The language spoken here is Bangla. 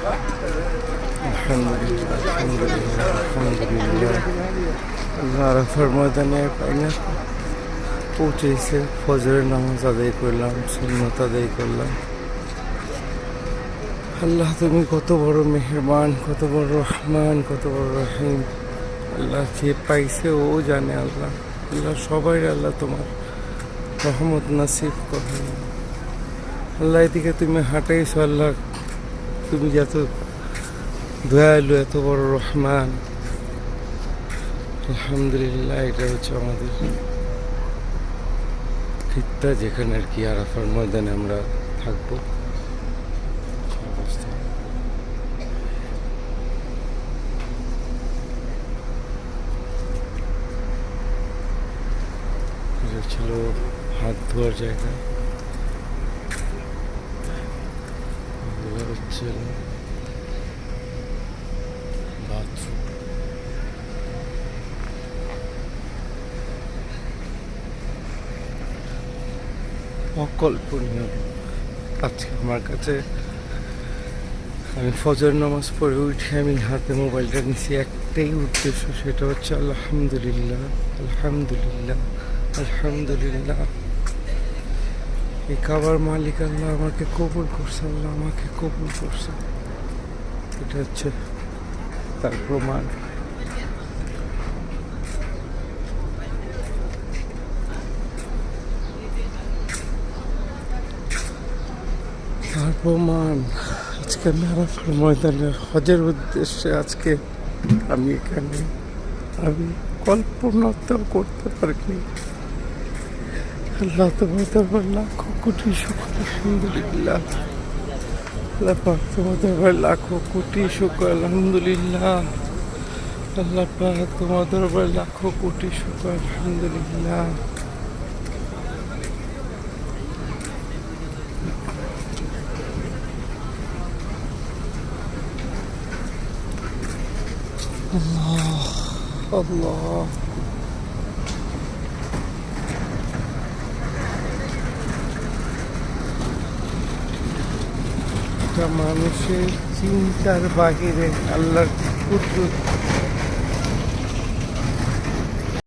আলহামদুলিল্লাহ, আলহামদুলিল্লাহ, আলহামদুলিল্লাহ। আল্লাহ আরাফার ময়দানে পাইনা পৌঁছেছে। ফজরের নামাজ আদায় করলাম, সুন্নত আদায় করলাম। আল্লাহ তুমি কত বড় মেহেরবান, কত বড় রহমান, কত বড় রহিম। আল্লাহ যে পাইছে ও জানে। আল্লাহ আল্লাহ সবাই আল্লাহ তোমার রহমত নাসিব করে। আল্লাহ এদিকে তুমি হাঁটাইছো। আল্লাহ তুমি যত দয়ালু, এত বড় রহমান। আলহামদুলিল্লাহ। এটা হচ্ছে আমাদের খিত্তা, যেখানে আর কি আরাফার ময়দানে আমরা থাকবো। অবস্থা এটা ছিল হাত ধোয়ার জায়গা। এগুলো হচ্ছে বাথরুম। অকল্পনীয় আজকে আমার কাছে। আমি ফজর নামাজ পড়ে উঠে আমি হাতে মোবাইলটা নিছি, একটাই উদ্দেশ্য, সেটা হচ্ছে আলহামদুলিল্লাহ, আলহামদুলিল্লাহ, আলহামদুলিল্লাহ। এই খাবার মালিক আল্লাহ আমাকে কবুল করছে, আল্লাহ আমাকে কবুল করছে। এটা হচ্ছে তার প্রমাণ। তার প্রমাণ আজকে আমি আরাফার ময়দানে হজের উদ্দেশ্যে আজকে আমি এখানে। আমি কল্পনাতেও করতে পারিনি। আল্লাহ তোমার দরবার লাখো কোটি শুকর, আলহামদুলিল্লাহ। আল্লাহ পাক তোমার দরবার লাখো কোটি শুকর, আলহামদুলিল্লাহ। আল্লাহ পাক তোমার দরবার লাখো কোটি শুকর, আলহামদুলিল্লাহ। আল্লাহ আল্লাহ। এটা মানুষের চিন্তার বাহিরে আল্লাহর কুদরত।